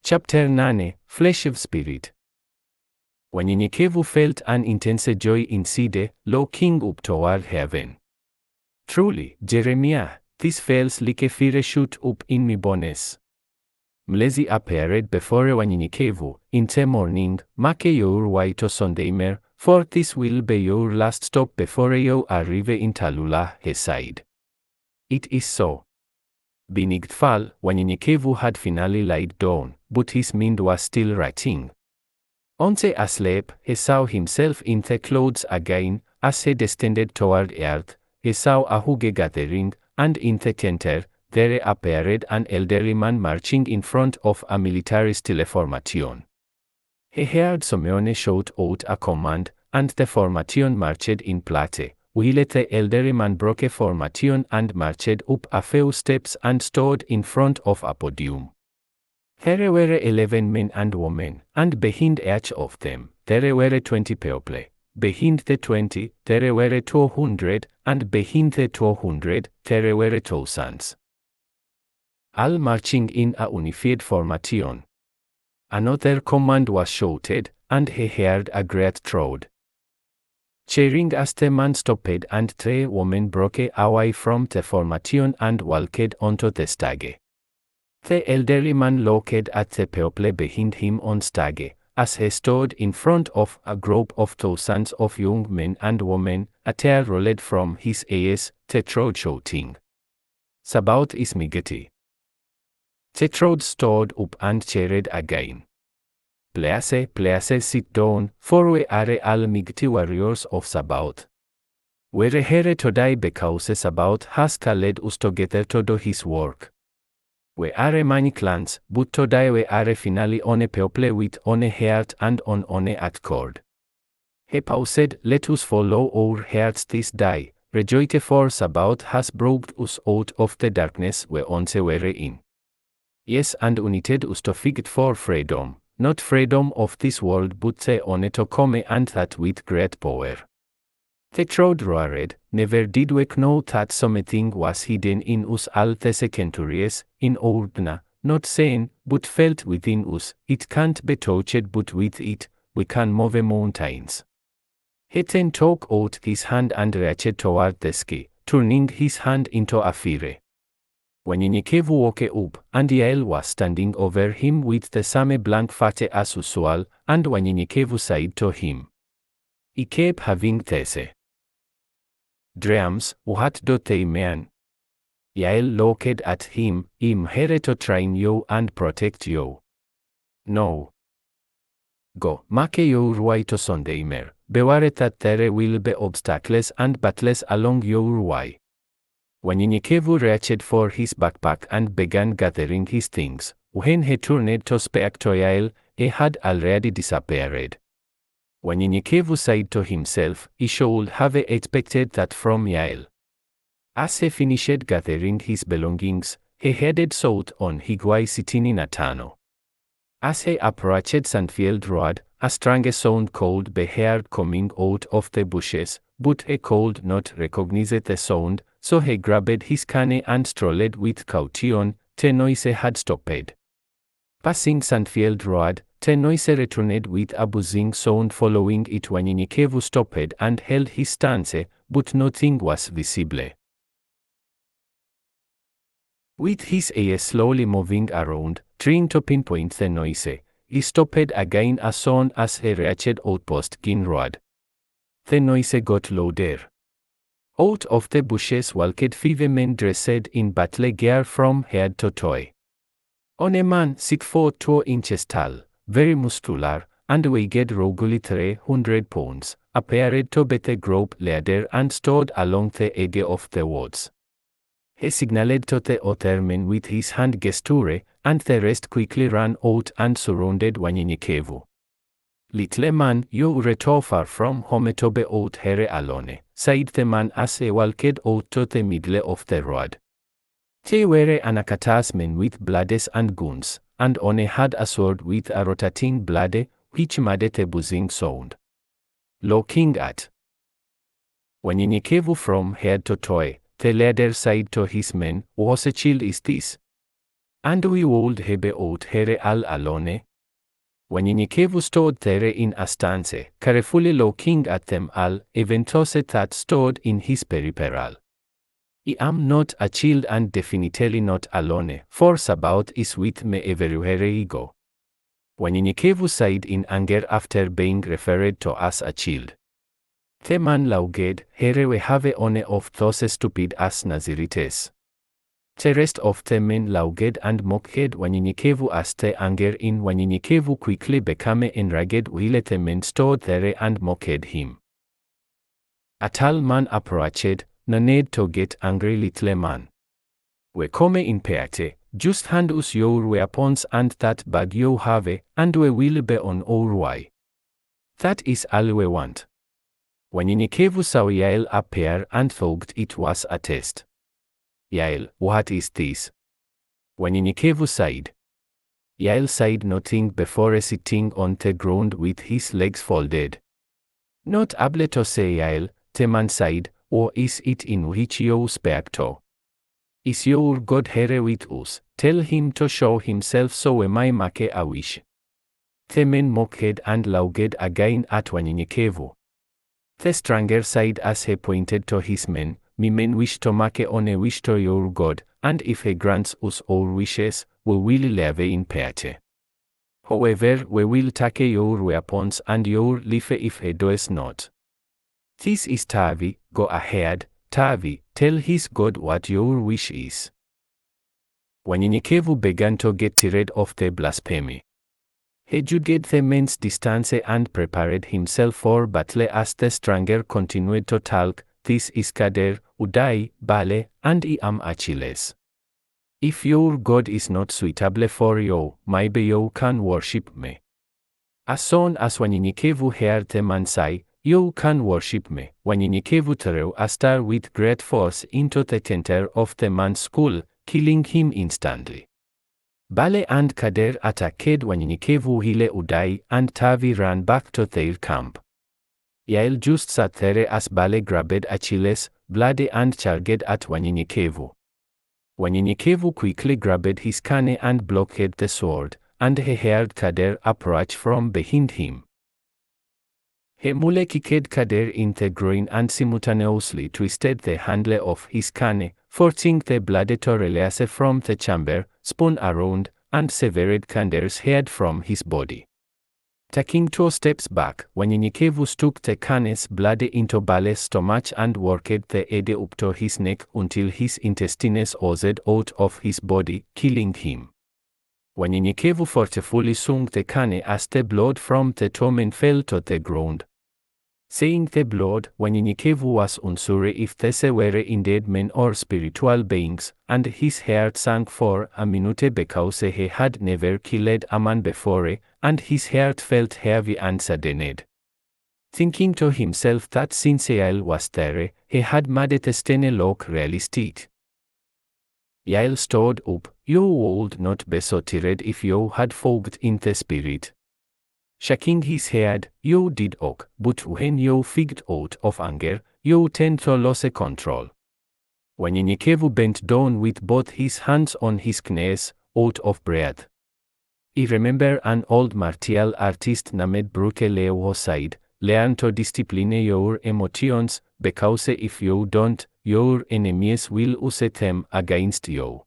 Chapter 8, Flesh of Spirit. Wanyenyekevu felt an intense joy inside, looking up toward heaven. Truly, Jeremiah, this feels like a fire shoot up in my bones. Mlezi appeared before wanyenyekevu, in the morning, make your way to Sunday, for this will be your last stop before you arrive in Talula, he said. It is so. Benigtfall, wanyenyekevu had finally laid down, but his mind was still writing. Once asleep, he saw himself in the clouds again, as he descended toward earth. He saw a huge gathering, and in the center, there appeared an elderly man marching in front of a military formation. He heard Simeon shout out a command, and the formation marched in place. While the elderly man broke a formation and marched up a few steps and stood in front of a podium. There were 11 men and women, and behind each of them, there were 20 people. Behind the 20, there were 200, and behind the 200, there were thousands. All marching in a unified formation. Another command was shouted, and he heard a great crowd cheering as the man stopped and 3 women broke away from the formation and walked onto the stage. The elderly man looked at the people behind him on stage, as he stood in front of a group of thousands of young men and women. A tear rolled from his eyes, the crowd shouting, "Sabaoth is mighty." The crowd stood up and cheered again. Please sit down, for we are all mighty warriors of Sabaoth. We're here today because Sabaoth has called us together to do his work. We are many clans, but today we are finally on a people with on a heart and on one accord. He said, "Let us follow our hearts this day, rejoice for Sabaoth has brought us out of the darkness we once were in. Yes, and united us to fight for freedom. Not freedom of this world but the one to come, and that with great power." The crowd roared, "Never did we know that something was hidden in us all the centuries, in ordna, not seen, but felt within us. It can't be touched, but with it, we can move mountains." He then took out his hand and reached toward the sky, turning his hand into a fire. Wanyenyekevu woke up, and Yael was standing over him with the same blank face as usual, and Wanyenyekevu said to him, "I keep having these dreams, what do they mean?" Yael looked at him, "I'm here to train you and protect you. No. Go, make your way to Sunday. Beware that there will be obstacles and battles along your way." Wanyenyekevu reached for his backpack and began gathering his things. When he turned to speak to Yael, he had already disappeared. Wanyenyekevu said to himself, "I should have expected that from Yael." As he finished gathering his belongings, he headed south on his way sitting in a tunnel. As he approached Sandfield Road, a strong sound could be heard coming out of the bushes, but he could not recognize the sound, so he grabbed his cane and strolled with caution. The noise had stopped. Passing Sandfield Road, the noise returned with a buzzing sound following it. Wanyenyekevu stopped and held his stance, but nothing was visible. With his eyes slowly moving around, trying to pinpoint the noise, he stopped again as soon as he reached Abooksigun Road. The noise got louder. Out of the bushes walked 5 men dressed in battle gear from head to toe. On a man 6 foot 2 inches tall, very muscular, and weighed roughly 300 pounds, appeared to be the group leader and stood along the edge of the woods. He signaled to the other men with his hand gesture, and the rest quickly ran out and surrounded Wanyenyekevu. "Little man, you're too far from home to be out here alone," said the man as he walked out to the middle of the road. They were Anakatas men with blades and guns, and one had a sword with a rotating blade, which made a buzzing sound. Looking at Wanyenyekevu from head to toe, the leader said to his men, "What child is this? And we would hebe out here al alone. Wanyenyekevu stood there in a stance, carefully looking at them all, eventose that stood in his peripheral. I am not a child and definitely not alone, force about is with me everywhere I go. Wanyenyekevu sighed in anger after being referred to as a child. The man laughed, here we have one of those stupid as Nazirites. The rest of the men laughed and mocked Wanyenyekevu as the anger in Wanyenyekevu quickly became enraged while the men stood there and mocked him. A tall man approached, no need to get angry little man. We come in peate, just hand us your weapons and that bag you have, and we will be on our way. That is all we want. Wanyenyekevu saw Yael appear and thought it was a test. Yael, what is this? Wanyenyekevu sighed. Yael said nothing before sitting on the ground with his legs folded. Not able to say Yael, the man said, or is it in which you speak to? Is your God here with us? Tell him to show himself so we may make a wish. The men mocked and laughed again at Wanyenyekevu. The stranger said as he pointed to his men, "Me men wish to make on a wish to your God, and if he grants us our wishes, we will live in peace. However, we will take your weapons and your life if he does not. This is Tavi, go ahead, Tavi, tell his God what your wish is." Wanyenyekevu began to get rid of the blasphemy. He judged the men's distance and prepared himself for battle as the stranger continued to talk. "This is Kader, Udai, Bale, and I am Achilles. If your God is not suitable for you, maybe you can worship me." As soon as Wanyenyekevu heard the man say, "You can worship me," Wanyenyekevu threw a star with great force into the center of the man's skull, killing him instantly. Bale and Kader attacked Wanyenyekevu while Udai and Tavi ran back to their camp. Yael just sat there as Bale grabbed Achilles, bloody and charged at Wanyenyekevu. Wanyenyekevu quickly grabbed his cane and blocked the sword, and he heard Kader approach from behind him. He mule kicked Kader in the groin and simultaneously twisted the handle of his cane, forcing the blood to release from the chamber, spun around, and severed Kader's head from his body. Taking 2 steps back, Wanyenyekevu stuck the cane's blood into Bale's stomach and worked the head up to his neck until his intestines oozed out of his body, killing him. Wanyenyekevu forcefully swung the cane as the blood from the 2 men fell to the ground. Seeing the blood, Wanyenyekevu was unsure if these were indeed men or spiritual beings, and his heart sank for a minute because he had never killed a man before, and his heart felt heavy and saddened. Thinking to himself that since Yael was there, he had made the stene look realistic. Yael stood up. "You would not be so tired if you had fought in the spirit." Shaking his head, "You did ok, but when you figged out of anger, you tend to lose control." Wanyenyekevu bent down with both his hands on his knees, out of breath. I remember an old martial artist named Brooke Leo said, "Learn to discipline your emotions, because if you don't, your enemies will use them against you."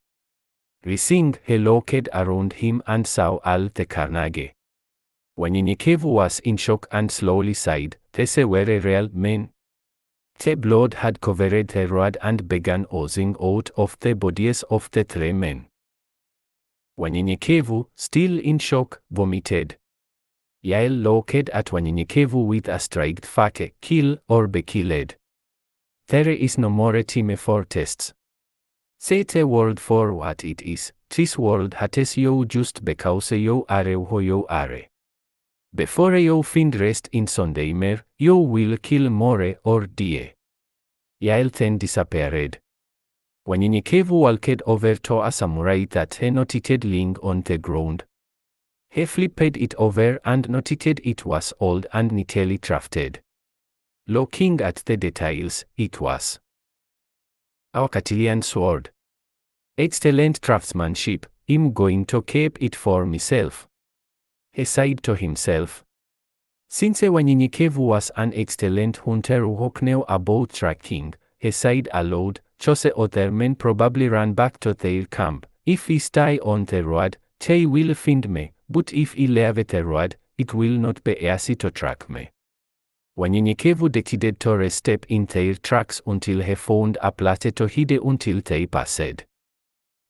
Rising, he looked around him and saw all the carnage. Wanyenyekevu was in shock and slowly sighed, "These were real men." The blood had covered the road and began oozing out of the bodies of the 3 men. Wanyenyekevu, still in shock, vomited. Yael looked at Wanyenyekevu with a straight face, "Kill or be killed. There is no more time for tests. Say the word for what it is. This world hates you just because you are who you are. Before you find rest in Sondheimer, you will kill more or die." Yael then disappeared. Wanyenyekevu walked over to a samurai that he noted lying on the ground. He flipped it over and noted it was old and neatly crafted. Looking at the details, it was a Catilian sword. Excellent craftsmanship, I'm going to keep it for myself. He said to himself. Since wanyenyekevu was an excellent hunter who knew about tracking, he said aloud, chose other men probably ran back to their camp. If he stay on the road, they will find me, but if he leave the road, it will not be easy to track me. Wanyenyekevu decided to step in their tracks until he found a place to hide until they passed.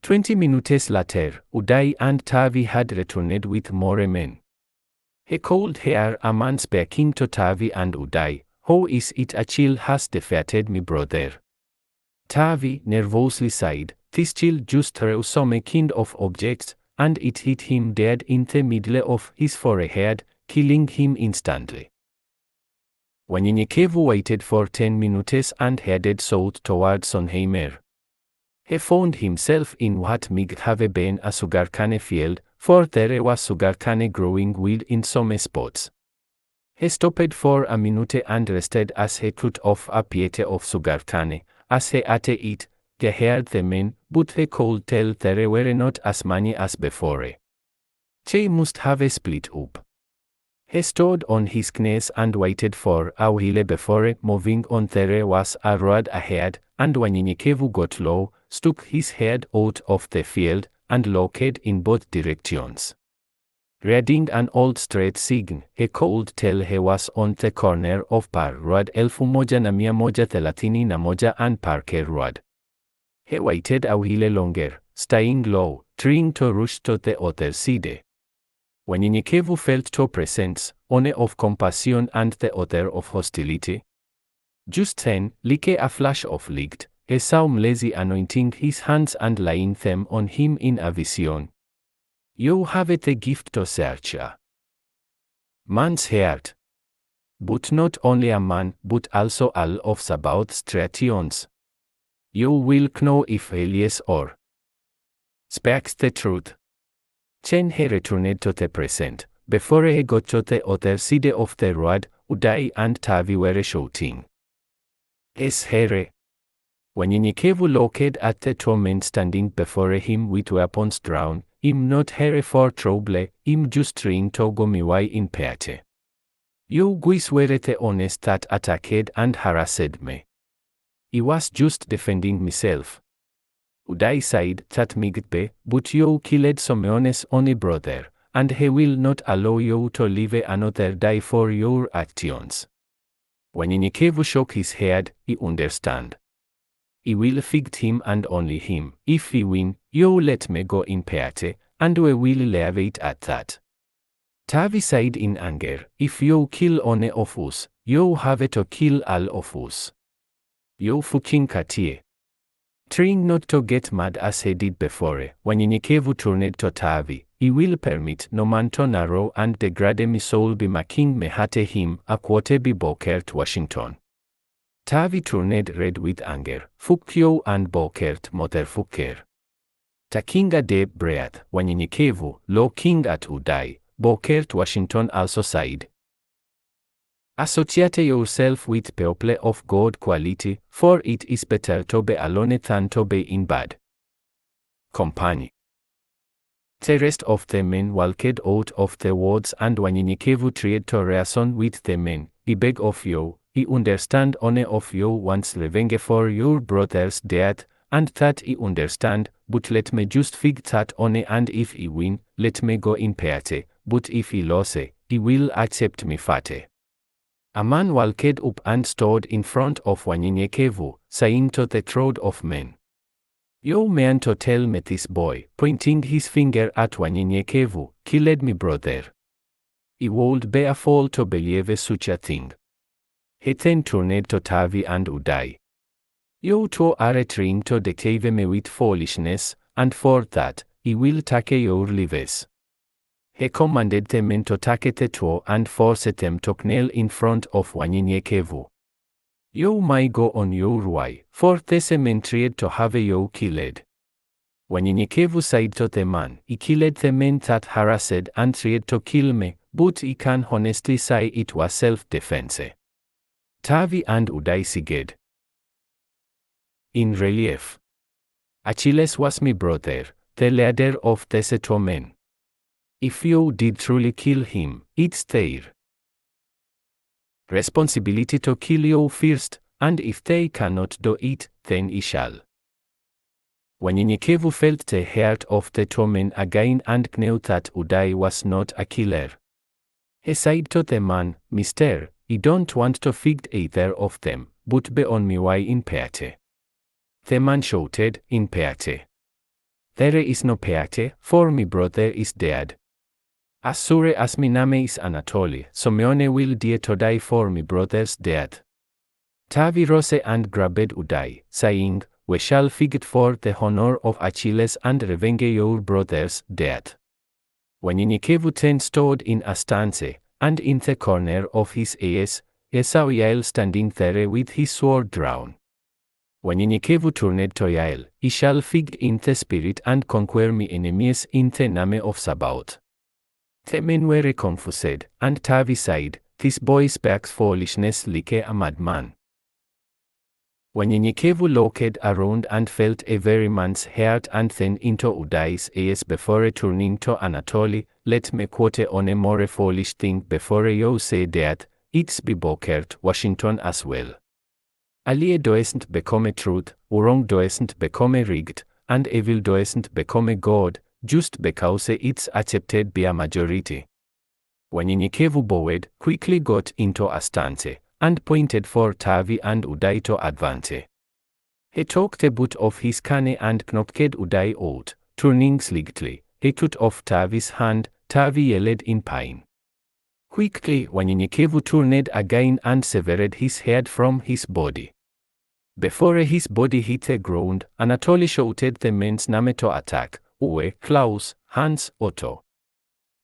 20 minutes later, Udai and Tavi had returned with more men. He called here a man speaking to Tavi and Udai, "How is it a chill has defeated me brother?" Tavi nervously sighed, "This chill just threw some kind of objects, and it hit him dead in the middle of his forehead, killing him instantly." Wanyenyekevu waited for 10 minutes and headed south towards Sonheimer. He found himself in what might have been a sugarcane field, for there was sugarcane growing wild in some spots. He stopped for a minute and rested as he cut off a piece of sugarcane. As he ate it, he heard the men, but he could tell there were not as many as before. They must have split up. He stood on his knees and waited for a while before moving on. There was a road ahead, and Wanyenyekevu got low, stuck his head out of the field, and looked in both directions. Reading an old street sign, he could tell he was on the corner of Par Road 1131 and Parker Road. He waited a while longer, staying low, trying to rush to the other side. Wanyenyekevu felt two presence, one of compassion and the other of hostility. Just then, like a flash of light, he saw Mlezi anointing his hands and laying them on him in a vision. "You have the gift to search a man's heart. But not only a man, but also all of Sabaoth's strategions. You will know if Elias or speaks the truth." Then he returned to the present. Before he got to the other side of the road, Udai and Tavi were shouting, "Es here!" Wanyenyekevu looked at the two men standing before him with weapons drawn. "I'm not here for trouble, I'm just trying to go my way in peace. You guys were the ones that attacked and harassed me. I was just defending myself." Udai said, "That might be, but you killed Someone's only brother, and he will not allow you to live another day for your actions." Wanyenyekevu shook his head. "I understand. I will fight him and only him. If we win, you let me go in peace, and we will leave it at that." Tavi said in anger, "If you kill one of us, you have to kill all of us. You fucking katie." Trying not to get mad as he did before, Wanyenyekevu turned to Tavi, "I will permit no man to narrow and degrade my soul by making me hate him, a quote by Bokert Washington." Tavi turned red with anger. "Fuck you and Bokert, motherfucker." Taking a deep breath, Wanyenyekevu, looking at Udai, Bokert Washington also sighed. "Associate yourself with people of good quality, for it is better to be alone than to be in bad company." The rest of the men walked out of the woods and Wanyenyekevu tried to reason with the men. "I beg of you, I understand one of you wants revenge for your brother's death, and that I understand, but let me just fight that one, and if I win, let me go in peace, but if I lose, I will accept my fate." A man walked up and stood in front of Wanyenyekevu, saying to the crowd of men, "You mean to tell me this boy, pointing his finger at Wanyenyekevu, killed me brother? I would be a fool to believe such a thing." He then turned to Tavi and Udai. "You two are trying to deceive me with foolishness, and for that, I will take your lives." He commanded the men to take the two and forced them to kneel in front of Wanyenyekevu. "You may go on your way, for this men tried to have you killed." Wanyenyekevu said to the man, "I killed the men that harassed and tried to kill me, but I can honestly say it was self-defense." Tavi and Udai sighed. In relief. "Achilles was my brother, the leader of the settlement. If you did truly kill him, it's their responsibility to kill you first, and if they cannot do it, then he shall. Wanyenyekevu felt the heart of the two men again and knew that Udai was not a killer. He said to the man, Mister, I don't want to fight either of them, but be on me way in peate. The man shouted, in peate. There is no peate, for my brother is dead. As sure as my name is Anatoly, so meone will die to die for my brother's death. Tavi rose and grabbed Udai, saying, We shall fight for the honor of Achilles and revenge your brother's death. Wanyenyekevu then stood in a stance, and in the corner of his eyes, he saw Yael standing there with his sword drawn. Wanyenyekevu turned to Yael, I shall fight in the spirit and conquer my enemies in the name of Sabaoth. The men were confused, and Tavi said, This boy speaks foolishness like a madman. Wanyenyekevu looked around and felt a very man's heart and then into Udai's ears before turning to Anatoly, Let me quote on a more foolish thing before you say that, it's be Bokert, Washington as well. A lie doesn't become a truth, wrong doesn't become a rigged, and evil doesn't become a god, just because it's accepted by a majority. Wanyenyekevu bowed, quickly got into a stance, and pointed for Tavi and Udai to advance. He took the butt of his cane and knocked Udai out, turning slightly. He cut off Tavi's hand. Tavi yelled in pain. Quickly, Wanyenyekevu turned again and severed his head from his body. Before his body hit the ground, Anatoly shouted the men's name to attack, Uwe, Klaus, Hans, Otto.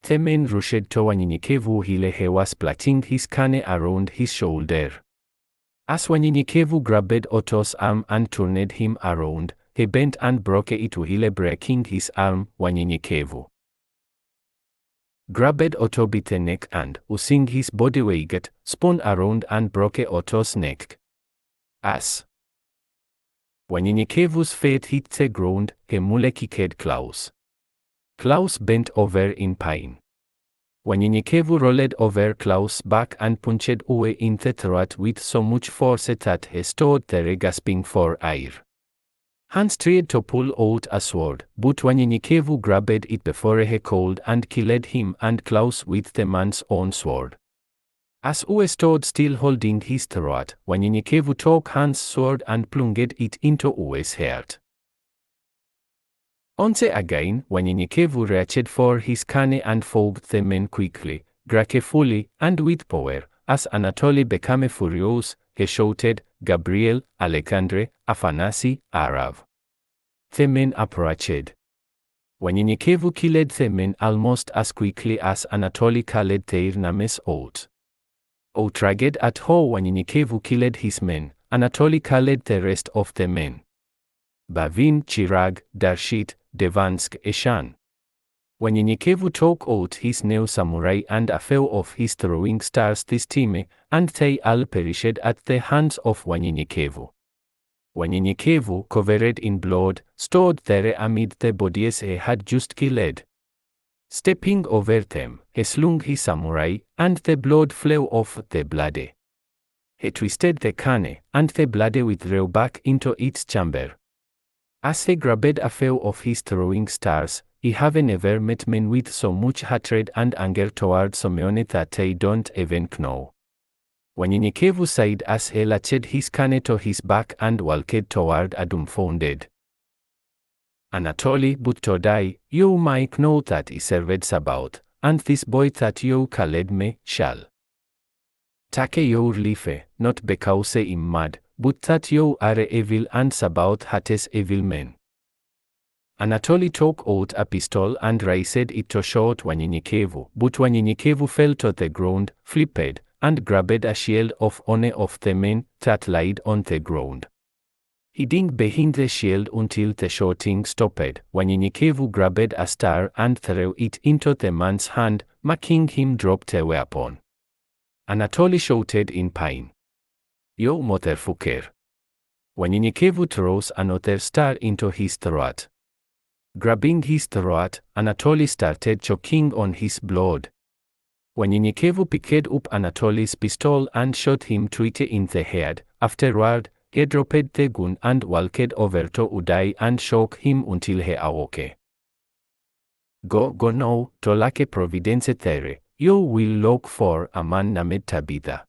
The men rushed to Wanyenyekevu while he was plaiting his cane around his shoulder. As Wanyenyekevu grabbed Otto's arm and turned him around, he bent and broke it while breaking his arm. Wanyenyekevu grabbed Otto by the neck and, using his body weight, spun around and broke Otto's neck. As Wanyenyekevu's feet hit the ground, he mule kicked Klaus. Klaus bent over in pain. Wanyenyekevu rolled over Klaus' back and punched Uwe in the throat with so much force that he stood there gasping for air. Hans tried to pull out a sword, but Wanyenyekevu grabbed it before he could and killed him and Klaus with the man's own sword. As Uwe stood still holding his throat, Wanyenyekevu took Hans' sword and plunged it into Uwe's heart. Once again, Wanyenyekevu reached for his cane and fogged the men quickly, gracefully, and with power. As Anatoly became furious, he shouted, Gabriel, Alexandre, Afanasi, Arav. The men approached. Wanyenyekevu killed the men almost as quickly as Anatoly called their names out. Outraged at how Wanyenyekevu killed his men, Anatoly called the rest of the men. Bavin, Chirag, Darshit, Devansk, Eshan. Wanyenyekevu took out his new samurai and a few of his throwing stars this time, and they all perished at the hands of Wanyenyekevu. Wanyenyekevu, covered in blood, stood there amid the bodies he had just killed. Stepping over them, he slung his samurai, and the blood flew off the blade. He twisted the cane, and the blade withdrew back into its chamber. As he grabbed a few of his throwing stars, I have never met men with so much hatred and anger toward Someone that they don't even know. Wanyenyekevu said as he latched his cane to his back and walked toward a dumbfounded Anatoly, but to die, you might know that I served Sabaoth, and this boy that you called me, shall take your life, not because I'm mad, but that you are evil and Sabaoth hates evil men. Anatoly took out a pistol and raised it to shoot Wanyenyekevu, but Wanyenyekevu fell to the ground, flipped, and grabbed a shield of one of the men that laid on the ground. He dinged behind the shield until the shooting stopped. Wanyenyekevu grabbed a star and threw it into the man's hand, making him drop the weapon. Anatoly shouted in pain. You motherfucker. Wanyenyekevu throws another star into his throat. Grabbing his throat, Anatoly started choking on his blood. Wanyenyekevu picked up Anatoly's pistol and shot him twice in the head. Afterward, he dropped the gun and walked over to Udai and shook him until he awoke. Go now, tolake providence tere. You will look for a man named Tabitha.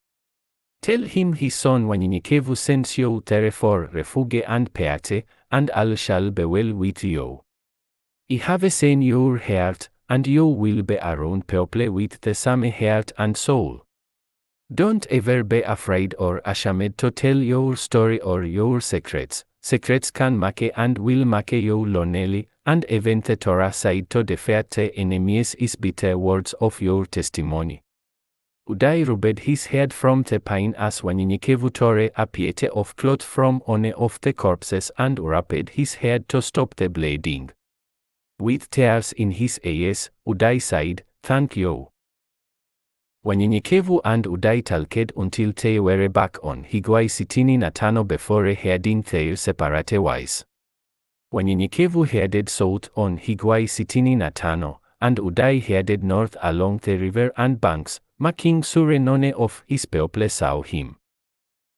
Tell him his son Wanyenyekevu sends you tere for refuge and peate, and all shall be well with you. I have seen your heart, and you will be around people with the same heart and soul. Don't ever be afraid or ashamed to tell your story or your secrets. Secrets can make and will make you lonely, and even the Torah said to defeat the enemies is bitter words of your testimony. Udai rubbed his head from the pain as Wanyenyekevu tore a piece of cloth from one of the corpses and wrapped his head to stop the bleeding. With tears in his eyes, Udai said, "Thank you." Wanyenyekevu and Udai talked until they were back on Highway 65 before heading their separate ways. Wanyenyekevu headed south on Highway 65, and Udai headed north along the river and banks, making sure none of his people saw him.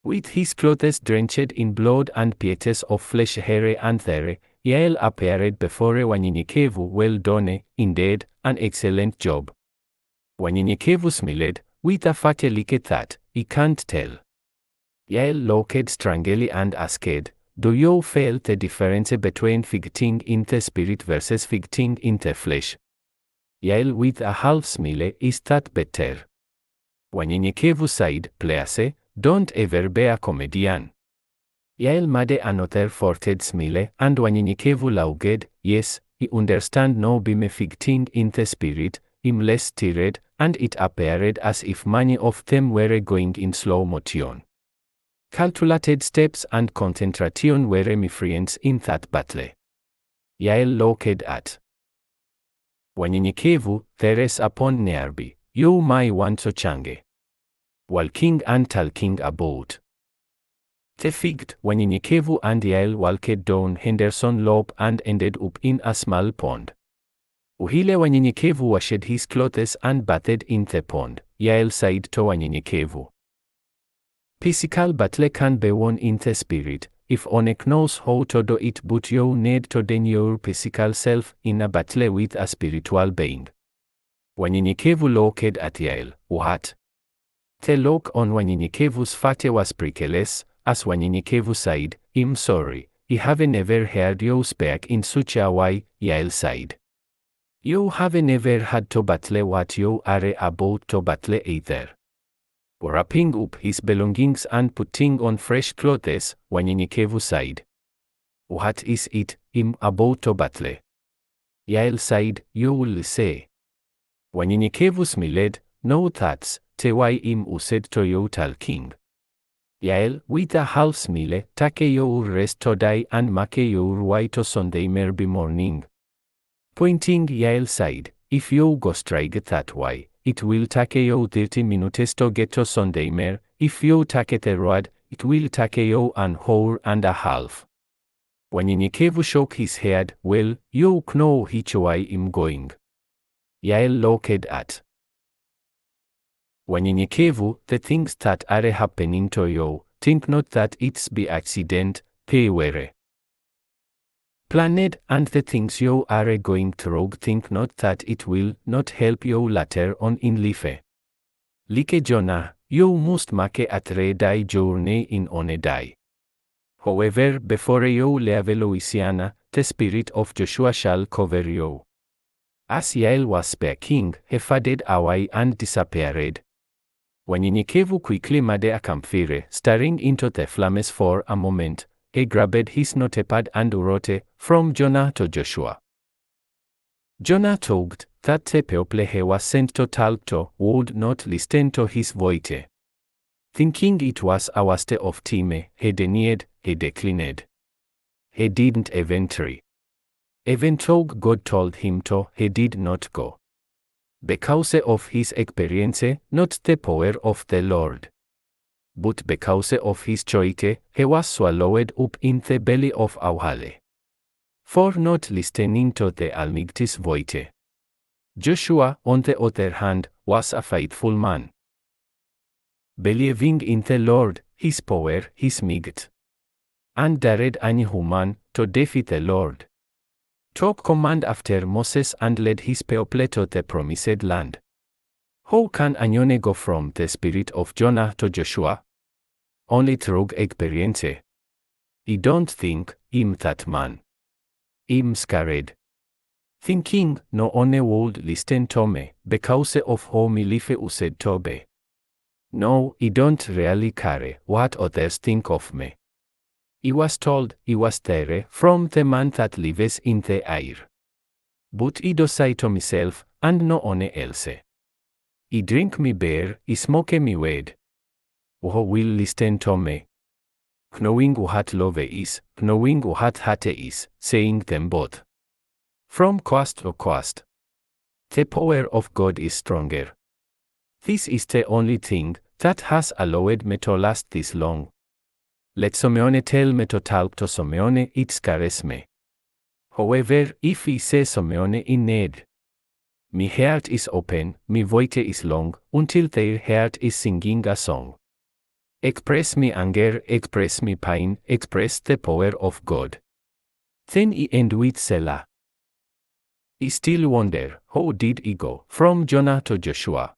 With his clothes drenched in blood and pieces of flesh here and there, Yael appeared before Wanyenyekevu. "Well done, indeed, an excellent job." Wanyenyekevu smiled, with a fat lick that, "I can't tell." Yael looked strangely and asked, "Do you feel the difference between fighting in the spirit versus fighting in the flesh?" Yael with a half smile, "Is that better?" Wanyenyekevu said, "Please, don't ever be a comedian." Yael made another forted smile, and Wanyenyekevu laughed, "Yes, I understand no be me fighting in the spirit, I'm less tired, and it appeared as if many of them were going in slow motion. Calculated steps and concentration were my friends in that battle." Yael looked at Wanyenyekevu, "There's upon nearby, you may want to change. Walking and talking about." The figged Wanyenyekevu and Yael walked down Henderson Loop and ended up in a small pond. Uhile Wanyenyekevu washed his clothes and bathed in the pond. Yael said to Wanyenyekevu, "Physical battle can be won in the spirit, if one knows how to do it, but you need to train your physical self in a battle with a spiritual being." Wanyenyekevu looked at Yael. "What?" The look on Wanyenyekevu's face was prickles, as Wanyenyekevu said, "I'm sorry, I have never heard you speak in such a way." Yael said, "You have never had to battle what you are about to battle either." Wrapping up his belongings and putting on fresh clothes, Wanyenyekevu said, "What is it I'm about to battle?" Yael said, "You will say." Wanyenyekevu smiled, "No, that's the way I'm used to you talking." Yael, with a half smile, "Take your rest today and make your way to Sunday Merby morning." Pointing, Yael said, "If you go straight that way, it will take you 30 minutes to get to Sunday Mer. If you take the road, it will take you an hour and a half." Wanyenyekevu shook his head, "Well, you know which way I'm going." Yael looked at Wanyenyekevu, "The things that are happening to you, think not that it's by accident, they were planned, and the things you are going through, think not that it will not help you later on in life. Like Jonah, you must make a 3-day journey in one day. However, before you leave Louisiana, the spirit of Joshua shall cover you." As Yael was speaking, he faded away and disappeared. Wanyenyekevu quickly made a campfire, staring into the flames for a moment. He grabbed his notepad and wrote, "From Jonah to Joshua." Jonah told that the people he was sent to talk to would not listen to his voice. Thinking it was a waste of time, he denied, he declined. He didn't even try. Even though God told him to, he did not go. Because of his experience, not the power of the Lord. But because of his choice, he was swallowed up in the belly of a whale. for not listening to the Almighty's voice. Joshua, on the other hand, was a faithful man. Believing in the Lord, his power, his might, and dared any human to defeat the Lord. Took command after Moses and led his people to the promised land. How can anyone go from the spirit of Jonah to Joshua? Only through experience. I don't think I'm that man. I'm scared. Thinking no one would listen to me because of how my life used to be. No, I don't really care what others think of me. I was told I was there from the man that lives in the air. But I do say to myself, and no one else. I drink me beer, I smoke me weed. Who will listen to me? Knowing what love is, knowing what hate is, saying them both. From coast to coast. The power of God is stronger. This is the only thing that has allowed me to last this long. Let someone tell me to talk to someone, it scares me. However, if I say someone in need, my heart is open, my voice is long, until their heart is singing a song. Express me anger, express me pain, express the power of God. Then I end with Selah. I still wonder, how did I go from Jonah to Joshua?